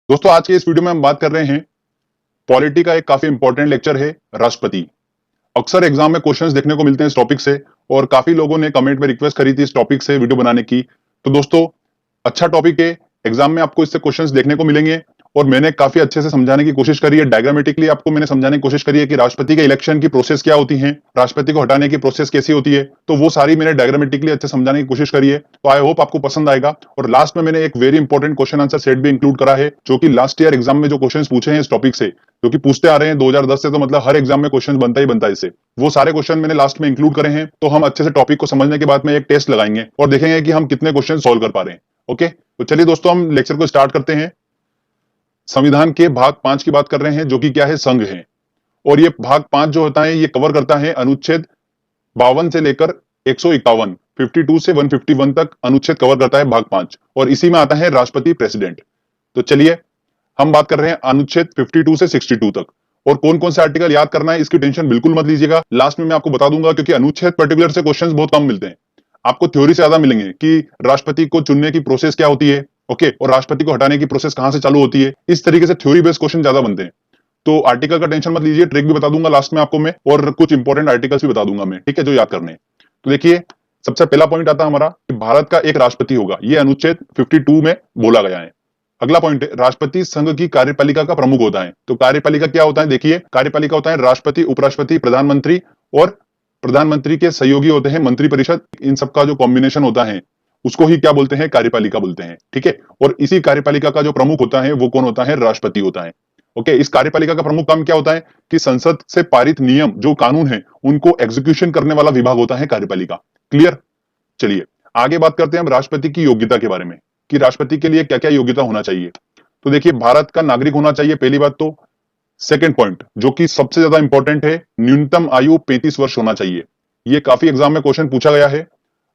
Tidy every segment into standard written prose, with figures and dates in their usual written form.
दोस्तों आज के इस वीडियो में हम बात कर रहे हैं पॉलिटी का एक काफी इंपॉर्टेंट लेक्चर है राष्ट्रपति। अक्सर एग्जाम में क्वेश्चंस देखने को मिलते हैं इस टॉपिक से और काफी लोगों ने कमेंट में रिक्वेस्ट करी थी इस टॉपिक से वीडियो बनाने की। तो दोस्तों अच्छा टॉपिक है, एग्जाम में आपको इससे क्वेश्चंस देखने को मिलेंगे और मैंने काफी अच्छे से समझाने की कोशिश करी है, डायग्रामेटिकली आपको मैंने समझाने की कोशिश करी है कि राष्ट्रपति के इलेक्शन की प्रोसेस क्या होती है, राष्ट्रपति को हटाने की प्रोसेस कैसी होती है। तो वो सारी मैंने डायग्रामेटिकली अच्छे समझाने की कोशिश करी है, तो आई होप आपको पसंद आएगा। और लास्ट में मैंने एक very important question answer set भी इंक्लूड करा है, जो कि लास्ट ईयर एग्जाम में जो क्वेश्चन पूछे हैं इस टॉपिक से, जो कि पूछते आ रहे हैं 2010 से, तो मतलब हर एग्जाम में क्वेश्चन बनता ही बनता है इससे। वो सारे क्वेश्चन मैंने लास्ट में इंक्लूड करे हैं। तो हम अच्छे से टॉपिक को समझने के बाद में एक टेस्ट लगाएंगे और देखेंगे कि हम कितने क्वेश्चन सॉल्व कर पा रहे हैं। ओके, तो चलिए दोस्तों हम लेक्चर को स्टार्ट करते हैं। संविधान के भाग 5 की बात कर रहे हैं, जो कि क्या है, संघ है। और ये भाग 5 जो होता है ये कवर करता है अनुच्छेद 52 से लेकर 151, 52 से 151 तक अनुच्छेद कवर करता है भाग 5, और इसी में आता है राष्ट्रपति प्रेसिडेंट। तो चलिए हम बात कर रहे हैं अनुच्छेद 52 से 62 तक। और कौन कौन से आर्टिकल याद करना है इसकी टेंशन बिल्कुल मत लीजिएगा, लास्ट में मैं आपको बता दूंगा, क्योंकि अनुच्छेद पर्टिकुलर से क्वेश्चंस बहुत कम मिलते हैं। आपको थ्योरी से ज्यादा मिलेंगे कि राष्ट्रपति को चुनने की प्रोसेस क्या होती है, ओके, और राष्ट्रपति को हटाने की प्रोसेस कहां से चालू होती है। इस तरीके से थ्योरी बेस्ड क्वेश्चन ज्यादा बनते हैं। तो आर्टिकल का टेंशन मत लीजिए, ट्रिक भी बता दूंगा लास्ट में आपको मैं, और कुछ इंपॉर्टेंट आर्टिकल्स भी बता दूंगा मैं, ठीक है, जो याद करने हैं। तो देखिए सबसे पहला पॉइंट आता है हमारा कि भारत का एक राष्ट्रपति होगा, ये अनुच्छेद 52 में बोला गया है। अगला पॉइंट है राष्ट्रपति संघ की कार्यपालिका का प्रमुख होता है। तो कार्यपालिका क्या होता है, देखिए कार्यपालिका होता है राष्ट्रपति, उपराष्ट्रपति, प्रधानमंत्री, और प्रधानमंत्री के सहयोगी होते हैं मंत्रिपरिषद। इन सबका जो कॉम्बिनेशन होता है उसको ही क्या बोलते हैं, कार्यपालिका बोलते हैं, ठीक है। और इसी कार्यपालिका का जो प्रमुख होता है वो कौन होता है, राष्ट्रपति होता है। ओके, इस कार्यपालिका का प्रमुख काम क्या होता है कि संसद से पारित नियम जो कानून है उनको एग्जीक्यूशन करने वाला विभाग होता है कार्यपालिका। क्लियर। चलिए आगे बात करते हैं हम राष्ट्रपति की योग्यता के बारे में, कि राष्ट्रपति के लिए क्या क्या योग्यता होना चाहिए। तो देखिए भारत का नागरिक होना चाहिए, पहली बात तो। सेकंड पॉइंट जो कि सबसे ज्यादा इंपॉर्टेंट है, न्यूनतम आयु 35 वर्ष होना चाहिए। ये काफी एग्जाम में क्वेश्चन पूछा गया है।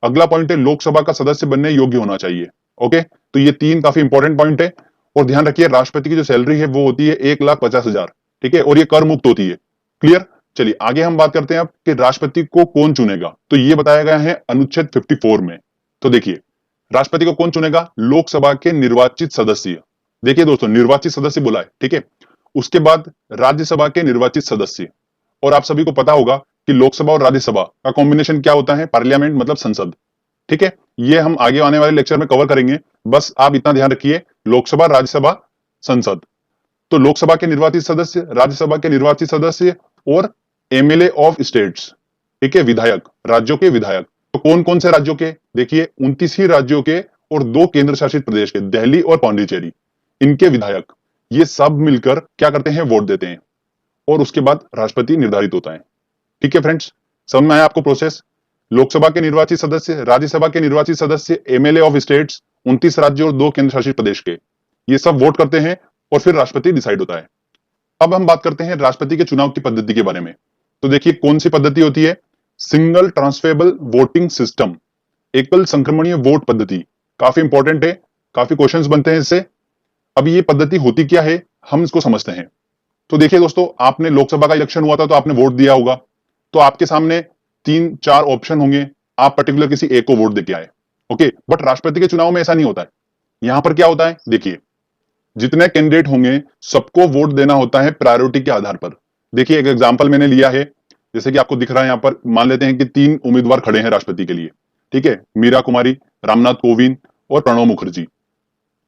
अगला पॉइंट है लोकसभा का सदस्य बनने योग्य होना चाहिए। ओके, तो ये तीन काफी इंपॉर्टेंट पॉइंट है। और ध्यान रखिए राष्ट्रपति की जो सैलरी है वो होती है 1,50,000, ठीक है, और ये कर मुक्त होती है। क्लियर। चलिए आगे हम बात करते हैं अब कि राष्ट्रपति को कौन चुनेगा। तो ये बताया गया है अनुच्छेद 54 में। तो देखिए राष्ट्रपति को कौन चुनेगा, लोकसभा के निर्वाचित सदस्य। देखिए दोस्तों निर्वाचित सदस्य बोला है, ठीक है। उसके बाद राज्यसभा के निर्वाचित सदस्य। और आप सभी को पता होगा कि लोकसभा और राज्यसभा का कॉम्बिनेशन क्या होता है, पार्लियामेंट मतलब संसद, ठीक है। ये हम आगे आने वाले लेक्चर में कवर करेंगे, बस आप इतना ध्यान रखिए, लोकसभा, राज्यसभा, संसद। तो लोकसभा के निर्वाचित सदस्य, राज्यसभा के निर्वाचित सदस्य, और एमएलए ऑफ स्टेट्स, ठीक है, विधायक, राज्यों के विधायक। तो कौन कौन से राज्यों के, देखिए 29 ही राज्यों के और 2 केंद्र शासित प्रदेश के, दिल्ली और पांडिचेरी, इनके विधायक, ये सब मिलकर क्या करते हैं, वोट देते हैं, और उसके बाद राष्ट्रपति निर्धारित होता है। ठीक है फ्रेंड्स, समझ में आया आपको प्रोसेस। लोकसभा के निर्वाचित सदस्य, राज्यसभा के निर्वाचित सदस्य, एमएलए ऑफ स्टेट्स, 29 राज्यों और 2 केंद्र शासित प्रदेश के, ये सब वोट करते हैं और फिर राष्ट्रपति डिसाइड होता है। अब हम बात करते हैं राष्ट्रपति के चुनाव की पद्धति के बारे में। तो देखिए कौन सी पद्धति होती है, सिंगल ट्रांसफरेबल वोटिंग सिस्टम, एकल संक्रमणीय वोट पद्धति। काफी इंपॉर्टेंट है, काफी क्वेश्चंस बनते हैं इससे। अब ये पद्धति होती क्या है हम इसको समझते हैं। तो देखिए दोस्तों, आपने लोकसभा का इलेक्शन हुआ था तो आपने वोट दिया होगा, तो आपके सामने 3-4 ऑप्शन होंगे, आप पर्टिकुलर किसी एक को वोट देके आए। ओके, बट राष्ट्रपति के चुनाव में ऐसा नहीं होता है। यहां पर क्या होता है, देखिए जितने कैंडिडेट होंगे सबको वोट देना होता है प्रायोरिटी के आधार पर। देखिए एक एग्जांपल मैंने लिया है, जैसे कि आपको दिख रहा है यहां पर, मान लेते हैं कि 3 उम्मीदवार खड़े हैं राष्ट्रपति के लिए, ठीक है, मीरा कुमारी, रामनाथ कोविंद और प्रणब मुखर्जी।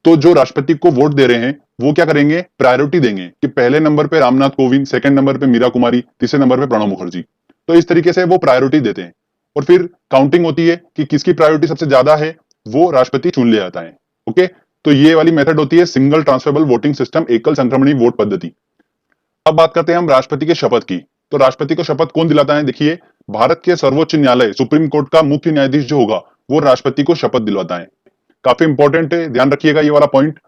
तो जो राष्ट्रपति को वोट दे रहे हैं वो क्या करेंगे, प्रायोरिटी देंगे कि पहले नंबर पे रामनाथ कोविंद, सेकंड नंबर पे मीरा कुमारी, तीसरे नंबर पे प्रणब मुखर्जी। तो इस तरीके से वो प्रायोरिटी देते हैं और फिर काउंटिंग होती है कि किसकी प्रायोरिटी सबसे ज्यादा है, वो राष्ट्रपति चुन लिया जाता है। ओके, तो ये वाली मेथड होती है सिंगल ट्रांसफरेबल वोटिंग सिस्टम, एकल संक्रमणीय वोट पद्धति। अब बात करते हैं हम राष्ट्रपति के शपथ की। तो राष्ट्रपति को शपथ कौन दिलाता है, देखिए भारत के सर्वोच्च न्यायालय सुप्रीम कोर्ट का मुख्य न्यायाधीश जो होगा वो राष्ट्रपति को शपथ दिलवाता है। काफी इंपॉर्टेंट है, ध्यान रखिएगा ये वाला पॉइंट।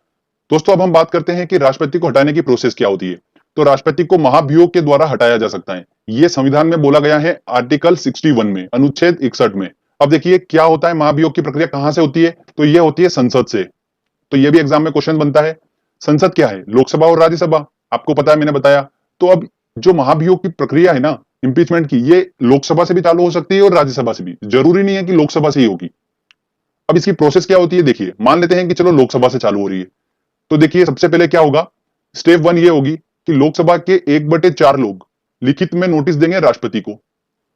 दोस्तों अब हम बात करते हैं कि राष्ट्रपति को हटाने की प्रोसेस क्या होती है। तो राष्ट्रपति को महाभियोग के द्वारा हटाया जा सकता है, ये संविधान में बोला गया है आर्टिकल 61 में, अनुच्छेद 61 में। अब देखिए क्या होता है, महाभियोग की प्रक्रिया कहां से होती है, तो ये होती है संसद से। तो ये भी एग्जाम में क्वेश्चन बनता है। संसद क्या है, लोकसभा और राज्यसभा, आपको पता है, मैंने बताया। तो अब जो महाभियोग की प्रक्रिया है ना इंपीचमेंट की, ये लोकसभा से भी चालू हो सकती है और राज्यसभा से भी, जरूरी नहीं है कि लोकसभा से ही होगी। अब इसकी प्रोसेस क्या होती है, देखिए मान लेते हैं कि चलो लोकसभा से चालू हो रही है, तो देखिए सबसे पहले क्या होगा, स्टेप 1 ये होगी कि लोकसभा के 1/4 लोग लिखित में नोटिस देंगे राष्ट्रपति को।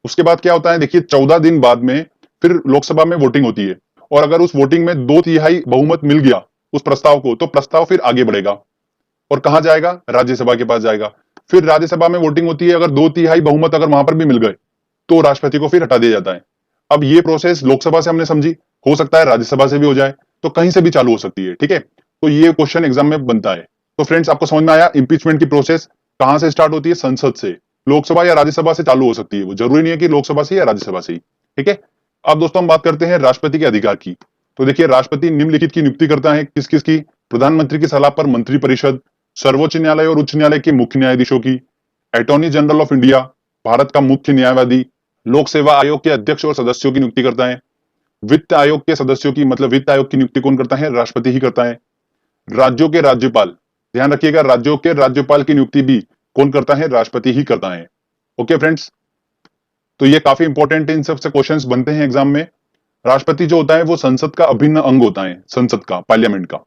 उसके बाद क्या होता है, देखिए 14 दिन बाद में फिर लोकसभा में वोटिंग होती है, और अगर उस वोटिंग में 2/3 बहुमत मिल गया उस प्रस्ताव को, तो प्रस्ताव फिर आगे बढ़ेगा और कहां जाएगा, राज्यसभा के पास जाएगा। फिर राज्यसभा में वोटिंग होती है, अगर 2/3 बहुमत अगर वहां पर भी मिल गए तो राष्ट्रपति को फिर हटा दिया जाता है। अब ये प्रोसेस लोकसभा से हमने समझी, हो सकता है राज्यसभा से भी हो जाए, तो कहीं से भी चालू हो सकती है, ठीक है। तो ये क्वेश्चन एग्जाम में बनता है। तो फ्रेंड्स आपको समझ में आया, इंपीचमेंट की प्रोसेस कहां से स्टार्ट होती है, संसद से। लोकसभा या राज्यसभा से चालू हो सकती है, वो जरूरी नहीं है कि लोकसभा से या राज्यसभा से ही, ठीक है। अब दोस्तों हम बात करते हैं राष्ट्रपति के अधिकार की। तो देखिए राष्ट्रपति निम्नलिखित की नियुक्ति करता है, किस किस की, प्रधानमंत्री की सलाह पर मंत्रिपरिषद, सर्वोच्च न्यायालय और उच्च न्यायालय के मुख्य न्यायाधीशों की, attorney general of India, Bharat का मुख्य न्यायवादी, लोक सेवा आयोग के अध्यक्ष और सदस्यों की नियुक्ति करता है, वित्त आयोग के सदस्यों की, मतलब वित्त आयोग की नियुक्ति कौन करता है, राष्ट्रपति ही करता है। राज्यों के राज्यपाल, ध्यान रखिएगा, राज्यों के राज्यपाल की नियुक्ति भी कौन करता है, राष्ट्रपति ही करता है। ओके फ्रेंड्स, तो ये काफी इंपॉर्टेंट है, इन सबसे क्वेश्चंस बनते हैं एग्जाम में। राष्ट्रपति जो होता है वो संसद का अभिन्न अंग होता है, संसद का, पार्लियामेंट का।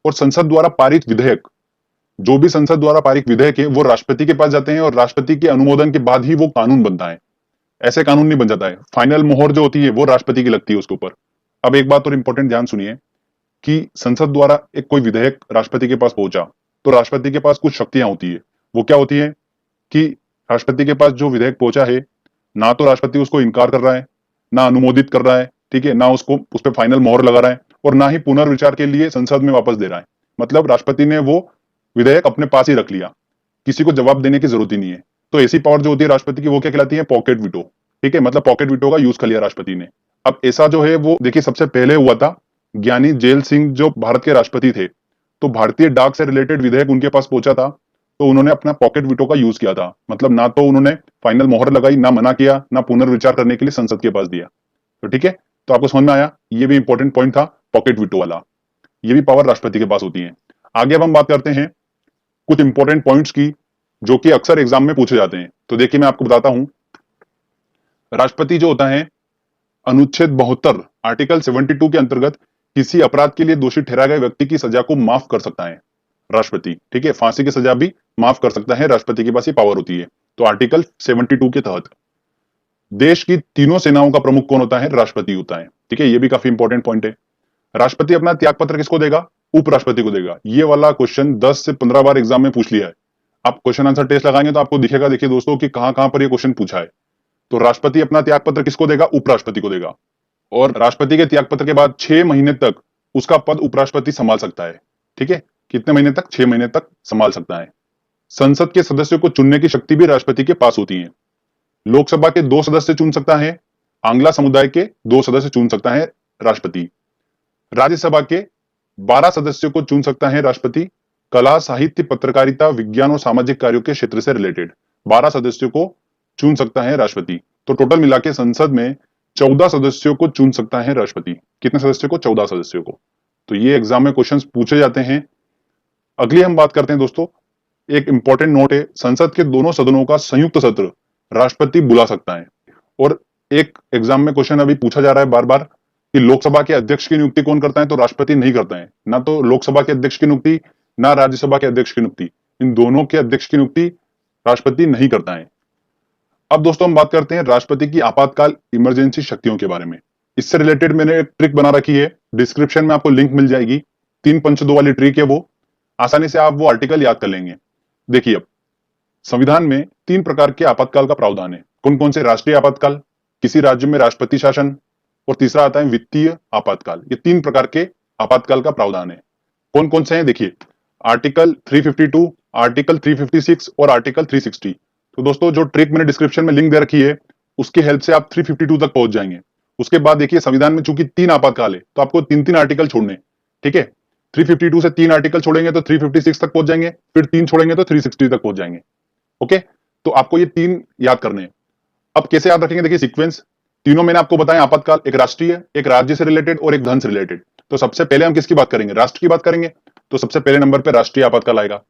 और संसद द्वारा पारित विधेयक, जो भी संसद द्वारा पारित विधेयक है वो राष्ट्रपति के पास जाते हैं, और राष्ट्रपति के अनुमोदन के बाद ही वो कानून बनता है। ऐसे कानून नहीं बन जाता है, फाइनल मोहर जो होती है वो राष्ट्रपति की लगती है उसके ऊपर। अब एक बात और इंपॉर्टेंट ध्यान सुनिए कि संसद द्वारा एक कोई विधेयक राष्ट्रपति के पास पहुंचा, तो राष्ट्रपति के पास कुछ शक्तियां होती है। वो क्या होती है कि राष्ट्रपति के पास जो विधेयक पहुंचा है, ना तो राष्ट्रपति उसको इनकार कर रहा है, ना अनुमोदित कर रहा है, ठीक है, ना उसको उस पर फाइनल मोहर लगा रहा है, और ना ही पुनर्विचार के लिए संसद में वापस दे रहा है। मतलब राष्ट्रपति ने वो विधेयक अपने पास ही रख लिया, किसी को जवाब देने की जरूरत ही नहीं है। तो ऐसी पावर जो होती है राष्ट्रपति की, वो क्या कहलाती है, पॉकेट वीटो, ठीक है। मतलब पॉकेट वीटो का यूज कर लिया राष्ट्रपति ने। अब ऐसा जो है वो देखिए सबसे पहले हुआ था, ज्ञानी जेल सिंह जो भारत के राष्ट्रपति थे, तो भारतीय डाक से रिलेटेड विधेयक उनके पास पहुंचा था, तो उन्होंने अपना पॉकेट वीटो का यूज किया था। मतलब ना तो उन्होंने फाइनल मोहर लगाई, ना मना किया, ना पुनर्विचार करने के लिए संसद के पास दिया। तो ठीक है, तो आपको समझ में आया, ये भी इंपॉर्टेंट पॉइंट था, पॉकेट वीटो वाला। ये भी पावर राष्ट्रपति के पास होती है। आगे अब हम बात करते हैं कुछ इंपॉर्टेंट पॉइंट्स की, जो कि अक्सर एग्जाम में पूछे जाते हैं। तो देखिए मैं आपको बताता हूं, राष्ट्रपति जो होता है अनुच्छेद 72 आर्टिकल 72 के अंतर्गत किसी अपराध के लिए दोषी ठहराए गए व्यक्ति की सजा को माफ कर सकता है राष्ट्रपति, ठीक है। फांसी की सजा भी माफ कर सकता है, राष्ट्रपति के पास ये पावर होती है। तो आर्टिकल 72 के तहत देश की तीनों सेनाओं का प्रमुख कौन होता है, राष्ट्रपति होता है, ठीक है। ये भी काफी इंपॉर्टेंट पॉइंट है। राष्ट्रपति अपना त्याग पत्र किसको देगा, उपराष्ट्रपति को देगा। ये वाला क्वेश्चन 10 से 15 बार एग्जाम में पूछ लिया है। आप क्वेश्चन आंसर टेस्ट लगाएंगे तो आपको दिखेगा, देखिए दोस्तों, कि कहां कहां पर ये क्वेश्चन पूछा है। तो राष्ट्रपति अपना त्याग पत्र किसको देगा, उपराष्ट्रपति को देगा। और राष्ट्रपति के त्याग पत्र के बाद 6 महीने तक उसका पद उपराष्ट्रपति संभाल सकता है, ठीक है। कितने महीने तक, 6 महीने तक संभाल सकता है। संसद के सदस्यों को चुनने की शक्ति भी राष्ट्रपति के पास होती है। लोकसभा के 2 सदस्य चुन सकता है, आंग्ला समुदाय के 2 सदस्य चुन सकता है राष्ट्रपति। राज्यसभा के 12 सदस्यों को चुन सकता है राष्ट्रपति, कला, साहित्य, पत्रकारिता, विज्ञान और सामाजिक कार्यों के क्षेत्र से रिलेटेड 12 सदस्यों को चुन सकता है राष्ट्रपति। तो टोटल मिला के संसद में 14 सदस्यों को चुन सकता है राष्ट्रपति। कितने सदस्यों को, 14 सदस्यों को। तो ये एग्जाम में क्वेश्चंस पूछे जाते हैं। अगली हम बात करते हैं दोस्तों, एक इंपॉर्टेंट नोट है, संसद के दोनों सदनों का संयुक्त सत्र राष्ट्रपति बुला सकता है। और एक एग्जाम में क्वेश्चन अभी पूछा जा रहा है बार बार कि लोकसभा के अध्यक्ष की नियुक्ति कौन करता है, तो राष्ट्रपति नहीं करता है। ना तो लोकसभा के अध्यक्ष की नियुक्ति, ना राज्यसभा के अध्यक्ष की नियुक्ति, इन दोनों के अध्यक्ष की नियुक्ति राष्ट्रपति नहीं करता है। अब दोस्तों हम बात करते हैं राष्ट्रपति की आपातकाल इमरजेंसी शक्तियों के बारे में। इससे रिलेटेड मैंने एक ट्रिक बना रखी है, डिस्क्रिप्शन में आपको लिंक मिल जाएगी। 3-5-2 वाली ट्रिक है, वो आसानी से आप वो आर्टिकल याद कर लेंगे। देखिए अब संविधान में 3 प्रकार के आपातकाल का प्रावधान है। कौन कौन से, राष्ट्रीय आपातकाल, किसी राज्य में राष्ट्रपति शासन, और तीसरा आता है वित्तीय आपातकाल। ये 3 प्रकार के आपातकाल का प्रावधान है। कौन कौन से हैं, देखिए आर्टिकल 352, आर्टिकल 356 और आर्टिकल 360। तो दोस्तों जो ट्रिक मैंने डिस्क्रिप्शन में लिंक दे रखी है, उसकी हेल्प से आप 352 तक पहुंच जाएंगे। उसके बाद देखिए संविधान में चूंकि 3 आपातकाल है, तो आपको 3-3 आर्टिकल छोड़ने, ठीक है। 352 से 3 आर्टिकल छोड़ेंगे तो 356 तक पहुंच जाएंगे, फिर 3 छोड़ेंगे तो 360 तक पहुंच जाएंगे। ओके, तो आपको ये 3 याद करने हैं। अब कैसे याद रखेंगे, देखिए सीक्वेंस, तीनों मैंने आपको बताया आपातकाल, एक राष्ट्रीय, एक राज्य से रिलेटेड और एक धन से रिलेटेड। तो सबसे पहले हम किसकी बात करेंगे, राष्ट्र की बात करेंगे। तो सबसे पहले नंबर पे राष्ट्रीय आपातकाल आएगा।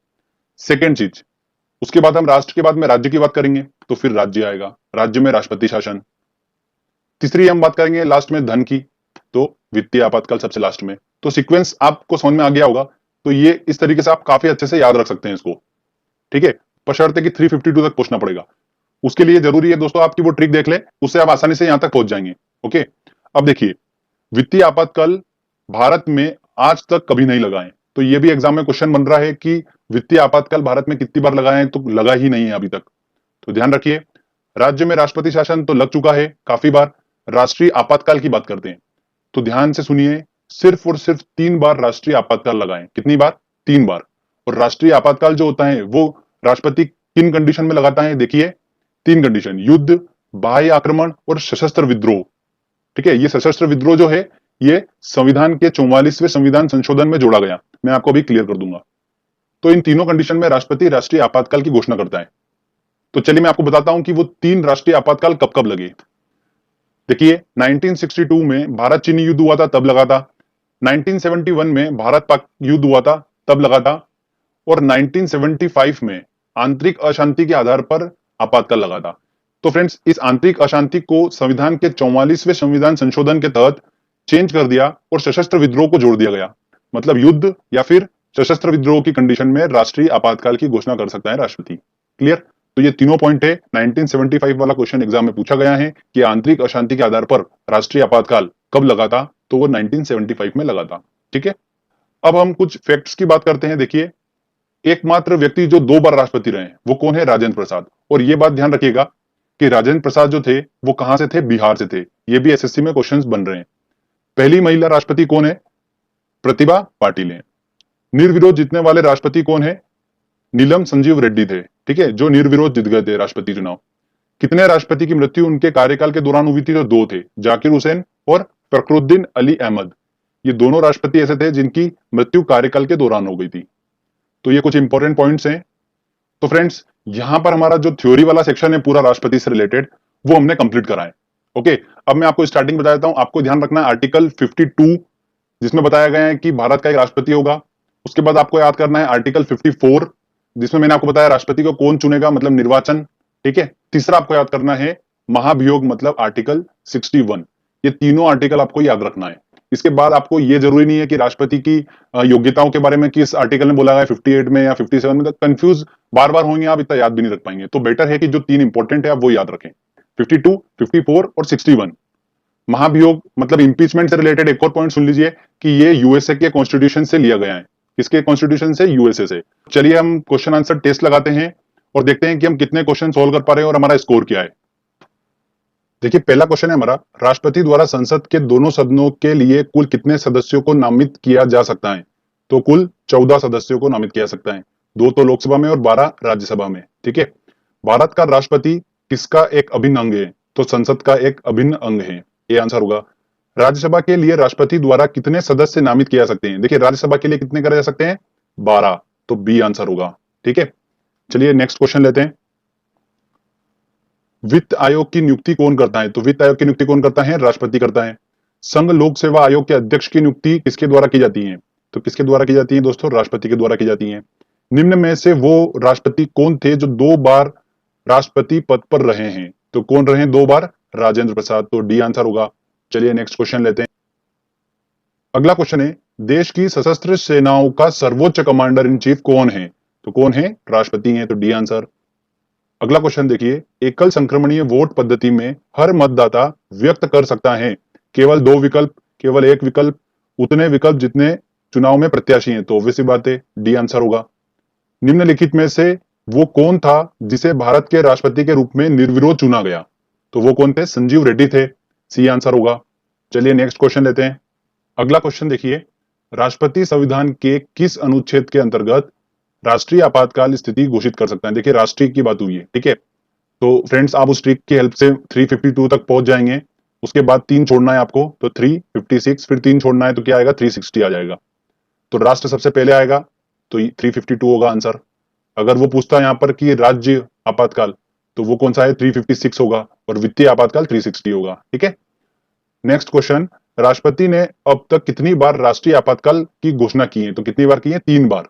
सेकेंड चीज, उसके बाद हम राष्ट्र के बाद में राज्य की बात करेंगे, तो फिर राज्य आएगा, राज्य में राष्ट्रपति शासन। तीसरी हम बात करेंगे लास्ट में धन की, तो वित्तीय आपातकाल सबसे लास्ट में। तो सीक्वेंस आपको समझ में आ गया होगा तो ये इस तरीके से आप काफी अच्छे से याद रख सकते हैं इसको, ठीक है। बशर्ते कि 352 तक पहुंचना पड़ेगा। उसके लिए जरूरी है दोस्तों आपकी वो ट्रिक देख ले, उससे आप आसानी से यहां तक पहुंच जाएंगे। ओके, अब देखिए, वित्तीय आपातकाल भारत में आज तक कभी नहीं लगा है। तो ये भी एग्जाम में क्वेश्चन बन रहा है कि वित्तीय आपातकाल भारत में कितनी बार लगा है, तो लगा ही नहीं है अभी तक। तो ध्यान रखिए, राज्य में राष्ट्रपति शासन तो लग चुका है काफी बार। राष्ट्रीय आपातकाल की बात करते हैं, तो ध्यान से सुनिए, सिर्फ और सिर्फ 3 बार राष्ट्रीय आपातकाल लगा है। कितनी बार? 3 बार। और राष्ट्रीय आपातकाल जो होता है वो राष्ट्रपति किन कंडीशन में लगाता है? देखिए, 3 कंडीशन: युद्ध, बाह्य आक्रमण और सशस्त्र विद्रोह। ठीक है, ये सशस्त्र विद्रोह जो है ये संविधान के 44वें संविधान संशोधन में जोड़ा गया। मैं आपको अभी क्लियर कर दूंगा। तो इन तीनों कंडीशन में राष्ट्रपति राष्ट्रीय आपातकाल की घोषणा करता है। तो चलिए मैं आपको बताता हूं कि वो 3 राष्ट्रीय आपातकाल कब कब लगे। देखिए, 1962 में भारत चीनी युद्ध हुआ था, तब लगा था। 1971 में भारत पाक युद्ध हुआ था, तब लगा था। और 1975 में आंतरिक अशांति के आधार पर आपातकाल लगा था। तो फ्रेंड्स, इस आंतरिक अशांति को संविधान के 44वें संविधान संशोधन के तहत चेंज कर दिया और सशस्त्र विद्रोह को जोड़ दिया गया। मतलब युद्ध या फिर सशस्त्र विद्रोह की कंडीशन में राष्ट्रीय आपातकाल की घोषणा कर सकता है राष्ट्रपति। क्लियर? तो ये तीनों पॉइंट है। 1975 वाला क्वेश्चन एग्जाम में पूछा गया है कि आंतरिक अशांति के आधार पर राष्ट्रीय आपातकाल कब लगा था, तो वो 1975 में लगा था। ठीक है, अब हम कुछ फैक्ट्स की बात करते हैं। देखिए, एकमात्र व्यक्ति जो 2 बार राष्ट्रपति रहे वो कौन है? राजेंद्र प्रसाद। और ये बात ध्यान रखिएगा कि राजेंद्र प्रसाद जो थे वो कहां से थे? बिहार से थे। ये भी एसएससी में क्वेश्चंस बन रहे हैं। पहली महिला राष्ट्रपति कौन है? प्रतिभा पाटिल है। निर्विरोध जीतने वाले राष्ट्रपति कौन है? नीलम संजीव रेड्डी थे। ठीक है, जो निर्विरोध जीत गए थे राष्ट्रपति चुनाव। कितने राष्ट्रपति की मृत्यु उनके कार्यकाल के दौरान हुई थी? तो 2 थे, जाकिर हुसैन और फखरुद्दीन अली अहमद। ये दोनों राष्ट्रपति ऐसे थे जिनकी मृत्यु कार्यकाल के दौरान हो गई थी। तो ये कुछ इंपॉर्टेंट पॉइंट्स हैं। तो फ्रेंड्स, यहां पर हमारा जो थ्योरी वाला सेक्शन है पूरा राष्ट्रपति से रिलेटेड, वो हमने कंप्लीट करा है। ओके, अब मैं आपको स्टार्टिंग बता देता हूं। आपको ध्यान रखना है आर्टिकल 52, जिसमें बताया गया है कि भारत का एक राष्ट्रपति होगा। उसके बाद आपको याद करना है आर्टिकल 54, जिसमें मैंने आपको बताया राष्ट्रपति को कौन चुनेगा, मतलब निर्वाचन। ठीक है, तीसरा आपको याद करना है महाभियोग, मतलब आर्टिकल 61। ये तीनों आर्टिकल आपको याद रखना है। इसके बाद आपको ये जरूरी नहीं है कि राष्ट्रपति की योग्यताओं के बारे में किस आर्टिकल में बोला गया, 58 में या 57 में, तो कंफ्यूज बार बार होंगे, आप इतना याद भी नहीं रख पाएंगे। तो बेटर है कि जो 3 इंपॉर्टेंट है आप वो याद रखें, 52, 54 और 61। महाभियोग मतलब इंपीचमेंट से रिलेटेड एक और पॉइंट सुन लीजिए कि ये यूएसए के कॉन्स्टिट्यूशन से लिया गया है। किसके कॉन्स्टिट्यूशन से? यूएसए से। चलिए हम क्वेश्चन आंसर टेस्ट लगाते हैं और देखते हैं कि हम कितने क्वेश्चन सोल्व कर पा रहे हैं और हमारा स्कोर क्या है। देखिए, पहला क्वेश्चन है हमारा, राष्ट्रपति द्वारा संसद के दोनों सदनों के लिए कुल कितने सदस्यों को नामित किया जा सकता है? तो कुल 14 सदस्यों को नामित किया जा सकता है। 2 तो लोकसभा में और 12 राज्यसभा में। ठीक है, भारत का राष्ट्रपति किसका एक अभिन्न अंग है? तो संसद का एक अभिन्न अंग है। ये आंसर होगा। राज्यसभा के लिए राष्ट्रपति द्वारा कितने सदस्य नामित किए जा सकते हैं? देखिए, राज्यसभा के लिए कितने करे जा सकते हैं? 12। तो बी आंसर होगा। ठीक है, चलिए नेक्स्ट क्वेश्चन लेते हैं। वित्त आयोग की नियुक्ति कौन करता है? तो वित्त आयोग की नियुक्ति कौन करता है? राष्ट्रपति करता है। संघ लोक सेवा आयोग के अध्यक्ष की नियुक्ति किसके द्वारा की जाती है? तो किसके द्वारा की जाती है दोस्तों? राष्ट्रपति के द्वारा की जाती है। निम्न में से वो राष्ट्रपति कौन थे जो 2 बार राष्ट्रपति पद पर रहे हैं? तो कौन रहे 2 बार? राजेंद्र प्रसाद। तो डी आंसर होगा। चलिए नेक्स्ट क्वेश्चन लेते हैं। अगला क्वेश्चन है, देश की सशस्त्र सेनाओं का सर्वोच्च कमांडर इन चीफ कौन है? तो कौन है? राष्ट्रपति हैं। तो डी आंसर। अगला क्वेश्चन देखिए, एकल संक्रमणीय वोट पद्धति में हर मतदाता व्यक्त कर सकता है केवल 2 विकल्प, केवल 1 विकल्प, उतने विकल्प जितने चुनाव में प्रत्याशी हैं? तो ऑब्वियस सी बात है, डी आंसर होगा। निम्नलिखित में से वो कौन था जिसे भारत के राष्ट्रपति के रूप में निर्विरोध चुना गया? तो वो कौन थे? संजीव रेड्डी थे। सी आंसर होगा। चलिए नेक्स्ट क्वेश्चन लेते हैं। अगला क्वेश्चन देखिए, राष्ट्रपति संविधान के किस अनुच्छेद के अंतर्गत राष्ट्रीय आपातकाल स्थिति घोषित कर सकता है? देखिए, राष्ट्रीय की बात हुई है। ठीक है, तो फ्रेंड्स आप उस ट्रिक की हेल्प से 352 तक पहुंच जाएंगे। उसके बाद 3 छोड़ना है आपको, तो 356, फिर 3 छोड़ना है तो क्या आएगा? 360 आ जाएगा। तो राष्ट्र सबसे पहले आएगा, तो 352 होगा आंसर। अगर वो पूछता है यहाँ पर कि राज्य आपातकाल, तो वो कौन सा है? 356 होगा। और वित्तीय आपातकाल 360 होगा। ठीक है, नेक्स्ट क्वेश्चन, राष्ट्रपति ने अब तक कितनी बार राष्ट्रीय आपातकाल की घोषणा की है? तो कितनी बार की है? 3 बार।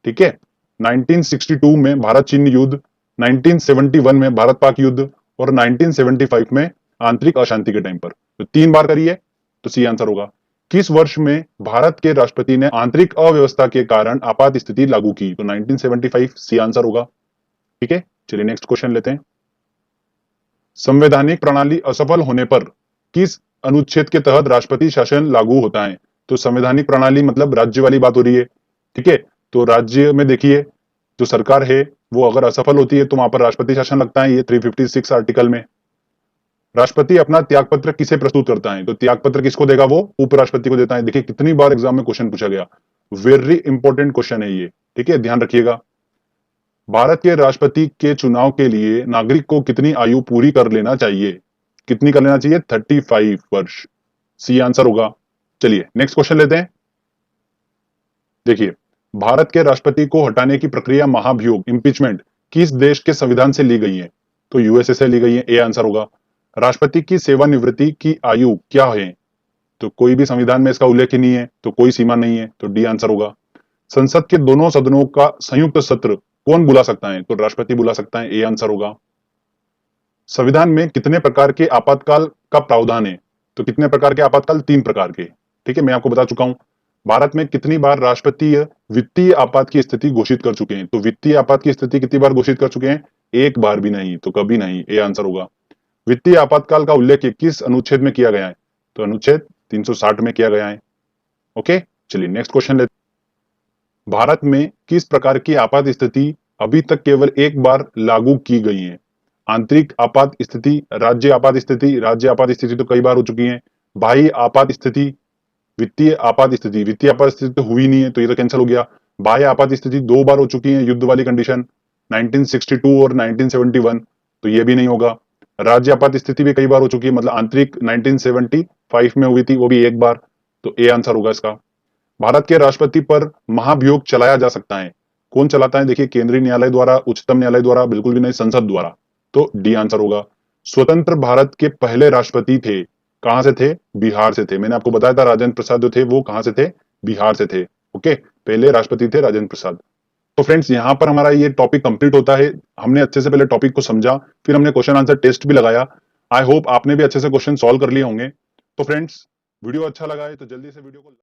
ठीक है, 1962 में भारत चीन युद्ध, 1971 में भारत पाक युद्ध और 1975 में आंतरिक अशांति के टाइम पर। तो 3 बार करी है, तो सी आंसर होगा। किस वर्ष में भारत के राष्ट्रपति ने आंतरिक अव्यवस्था के कारण आपात स्थिति लागू की? तो 1975 सी आंसर होगा। ठीक है, चलिए नेक्स्ट क्वेश्चन लेते हैं। संवैधानिक प्रणाली असफल होने पर किस अनुच्छेद के तहत राष्ट्रपति शासन लागू होता है? तो संवैधानिक प्रणाली मतलब राज्य वाली बात हो रही है। ठीक है, तो राज्य में देखिए जो सरकार है वो अगर असफल होती है तो वहां पर राष्ट्रपति शासन लगता है। ये 356 आर्टिकल में। राष्ट्रपति अपना त्याग पत्र किसे प्रस्तुत करता है? तो त्याग पत्र किसको देगा? वो उपराष्ट्रपति को देता है। देखिए कितनी बार एग्जाम में क्वेश्चन पूछा गया, वेरी इंपॉर्टेंट क्वेश्चन है ये। ठीक है, ध्यान रखिएगा। भारत के राष्ट्रपति के चुनाव के लिए नागरिक को कितनी आयु पूरी कर लेना चाहिए? कितनी कर लेना चाहिए? 35 वर्ष। सी आंसर होगा। चलिए नेक्स्ट क्वेश्चन लेते हैं। देखिए, भारत के राष्ट्रपति को हटाने की प्रक्रिया महाभियोग इम्पीचमेंट किस देश के संविधान से ली गई है? तो यूएसए से ली गई है। ए आंसर होगा। राष्ट्रपति की सेवानिवृत्ति की आयु क्या है? तो कोई भी संविधान में इसका उल्लेख ही नहीं है, तो कोई सीमा नहीं है, तो डी आंसर होगा। संसद के दोनों सदनों का संयुक्त सत्र कौन बुला सकता है? तो राष्ट्रपति बुला सकता है। ए आंसर होगा। संविधान में कितने प्रकार के आपातकाल का प्रावधान है? तो कितने प्रकार के आपातकाल? 3 प्रकार के। ठीक है, मैं आपको बता चुका हूं। भारत में कितनी बार राष्ट्रपति वित्तीय आपात की स्थिति घोषित कर चुके हैं? तो वित्तीय आपात की स्थिति कितनी बार घोषित कर चुके हैं? एक बार भी नहीं, तो कभी नहीं। ए आंसर होगा। वित्तीय आपातकाल का उल्लेख किस अनुच्छेद में किया गया है? तो अनुच्छेद 360 में किया गया है। ओके, चलिए नेक्स्ट क्वेश्चन लेते हैं। भारत में किस प्रकार की आपात स्थिति अभी तक केवल एक बार लागू की गई है? आंतरिक आपात स्थिति, राज्य आपात स्थिति। राज्य आपात स्थिति तो कई बार हो चुकी है। बाह्य आपात स्थिति, वित्तीय आपात स्थिति। वित्तीय आपात स्थिति तो हुई नहीं है, तो ये तो कैंसिल हो गया। बाह्य आपात स्थिति 2 बार हो चुकी है, युद्ध वाली कंडीशन 1962 और 1971, तो ये भी नहीं होगा। राज्य आपात स्थिति भी कई बार हो चुकी है, मतलब आंतरिक 1975 में हुई थी, वो भी एक बार, तो ए आंसर होगा इसका। भारत के राष्ट्रपति पर महाभियोग चलाया जा सकता है, कौन चलाता है? देखिए केंद्रीय न्यायालय द्वारा, उच्चतम न्यायालय द्वारा, बिल्कुल भी नहीं, संसद द्वारा, तो डी आंसर होगा। स्वतंत्र भारत के पहले राष्ट्रपति थे, कहां से थे? बिहार से थे। मैंने आपको बताया था राजेंद्र प्रसाद जो थे वो कहां से थे? बिहार से थे। ओके, पहले राष्ट्रपति थे राजेंद्र प्रसाद। तो फ्रेंड्स यहाँ पर हमारा ये टॉपिक कंप्लीट होता है। हमने अच्छे से पहले टॉपिक को समझा, फिर हमने क्वेश्चन आंसर टेस्ट भी लगाया। आई होप आपने भी अच्छे से क्वेश्चन सॉल्व कर लिए होंगे। तो फ्रेंड्स वीडियो अच्छा लगा है तो जल्दी से वीडियो को